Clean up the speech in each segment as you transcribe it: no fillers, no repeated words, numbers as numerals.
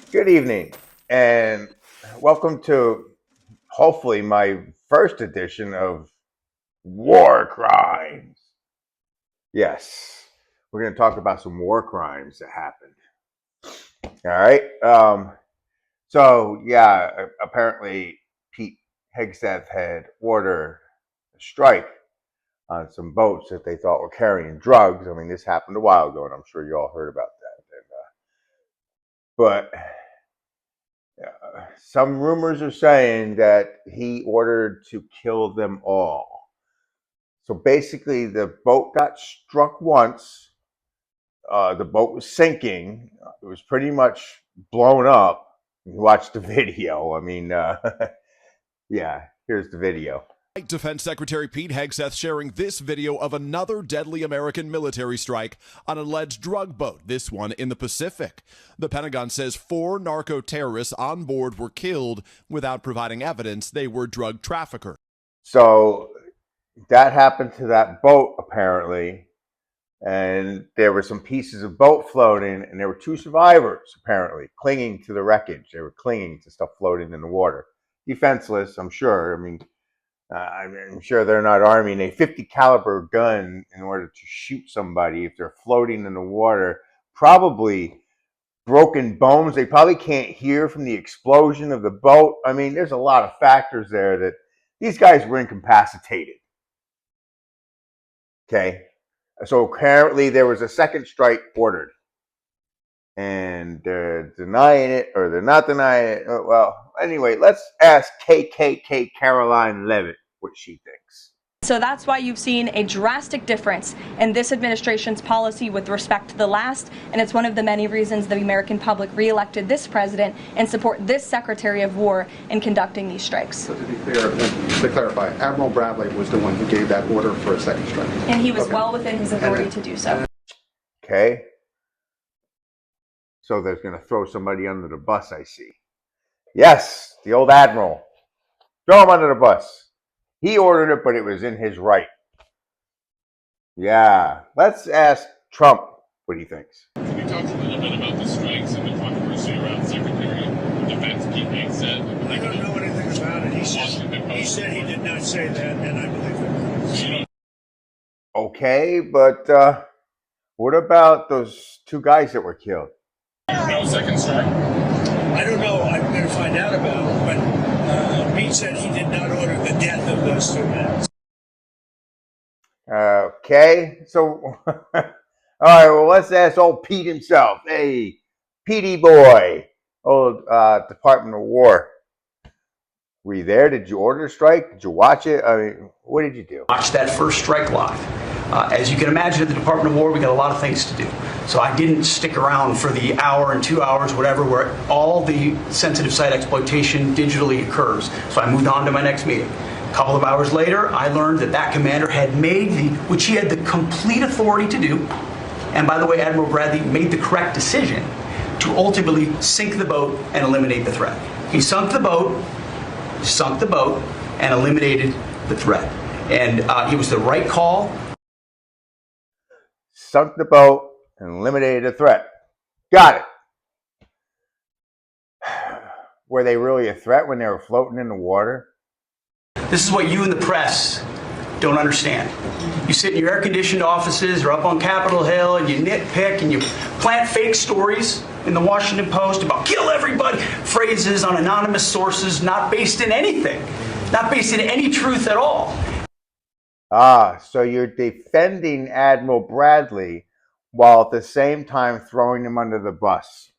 Good evening, and welcome to hopefully my first edition of War Crimes. Yes, we're going to talk about some war crimes that happened. All right. Apparently Pete Hegseth had ordered a strike on some boats that they thought were carrying drugs. I mean, this happened a while ago, and I'm sure you all heard about that. But some rumors are saying that he ordered to kill them all. So basically, the boat got struck once. The boat was sinking. It was pretty much blown up. You watch the video. I mean, yeah, here's the video. Defense Secretary Pete Hegseth sharing this video of another deadly American military strike on an alleged drug boat, this one in the Pacific. The Pentagon says 4 narco-terrorists on board were killed without providing evidence they were drug traffickers. So that happened to that boat, apparently. And there were some pieces of boat floating, and there were 2 survivors, apparently, clinging to the wreckage. They were clinging to stuff floating in the water. Defenseless, I'm sure. I'm sure they're not arming a 50 caliber gun in order to shoot somebody if they're floating in the water. Probably broken bones. They probably can't hear from the explosion of the boat. I mean, there's a lot of factors there that these guys were incapacitated. Okay. So apparently there was a second strike ordered. And they're denying it, or they're not denying it. Well, anyway, let's ask KKK Caroline Levitt what she thinks. So that's why you've seen a drastic difference in this administration's policy with respect to the last, and it's one of the many reasons the American public reelected this president and support this Secretary of War in conducting these strikes. So to be clear, to clarify, Admiral Bradley was the one who gave that order for a second strike. And he was well within his authority to do so. Okay. So they're going to throw somebody under the bus, I see. Yes, the old Admiral. Throw him under the bus. He ordered it, but it was in his right. Yeah. Let's ask Trump what he thinks. Can you talk a little bit about the strikes and the controversy around Secretary of Defense Pete Hegseth? I don't know anything about it. He said he did not say that, and I believe it. Okay, but what about those 2 guys that were killed? No second strike? I don't know. I'm going to find out about it, but Pete said he did not order the death of those 2 men. Okay, so all right. Well, let's ask old Pete himself. Hey, Petey boy, old Department of War. Were you there? Did you order a strike? Did you watch it? I mean, what did you do? Watched that first strike live. As you can imagine, at the Department of War, we got a lot of things to do. So I didn't stick around for the hour and 2 hours, whatever, where all the sensitive site exploitation digitally occurs. So I moved on to my next meeting. A couple of hours later, I learned that that commander had made which he had the complete authority to do. And by the way, Admiral Bradley made the correct decision to ultimately sink the boat and eliminate the threat. He sunk the boat, and eliminated the threat. And it was the right call. Sunk the boat and eliminated the threat. Got it. Were they really a threat when they were floating in the water? This is what you in the press don't understand. You sit in your air-conditioned offices or up on Capitol Hill and you nitpick and you plant fake stories in the Washington Post about kill everybody, phrases on anonymous sources not based in anything, not based in any truth at all. So you're defending Admiral Bradley while at the same time throwing him under the bus.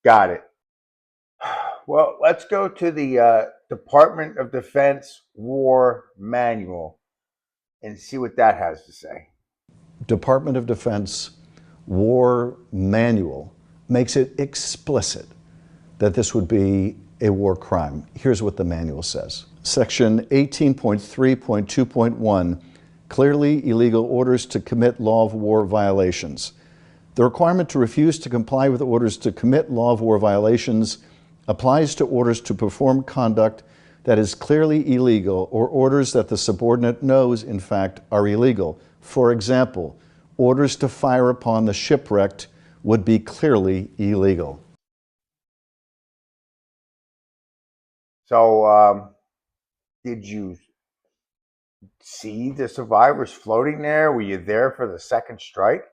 Got it. Well, let's go to the Department of Defense War Manual and see what that has to say. Department of Defense War Manual makes it explicit that this would be a war crime. Here's what the manual says. Section 18.3.2.1, clearly illegal orders to commit law of war violations. The requirement to refuse to comply with orders to commit law of war violations applies to orders to perform conduct that is clearly illegal or orders that the subordinate knows, in fact, are illegal. For example, orders to fire upon the shipwrecked would be clearly illegal. So, did you see the survivors floating there? Were you there for the second strike?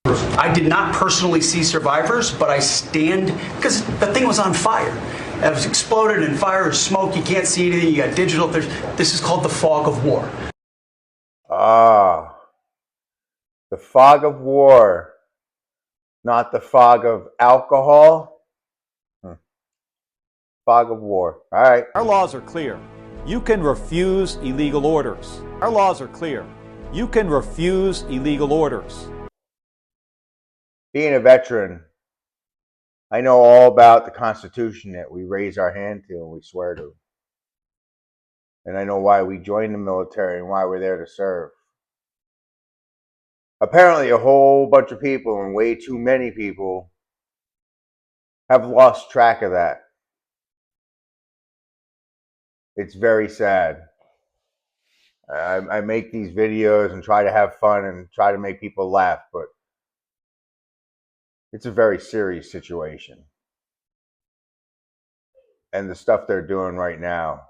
I did not personally see survivors, but I stand, because the thing was on fire. It was exploded and fire or smoke. You can't see anything. You got digital. This is called the fog of war. Ah, the fog of war, not the fog of alcohol. Fog of war. All right. Our laws are clear. You can refuse illegal orders. Our laws are clear. You can refuse illegal orders. Being a veteran, I know all about the Constitution that we raise our hand to and we swear to. And I know why we joined the military and why we're there to serve. Apparently, a whole bunch of people, and way too many people, have lost track of that. It's very sad. I make these videos and try to have fun and try to make people laugh, but it's a very serious situation. And the stuff they're doing right now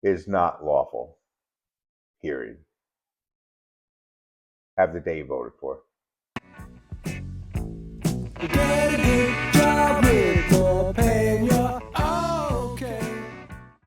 is not lawful, period. Have the day voted for.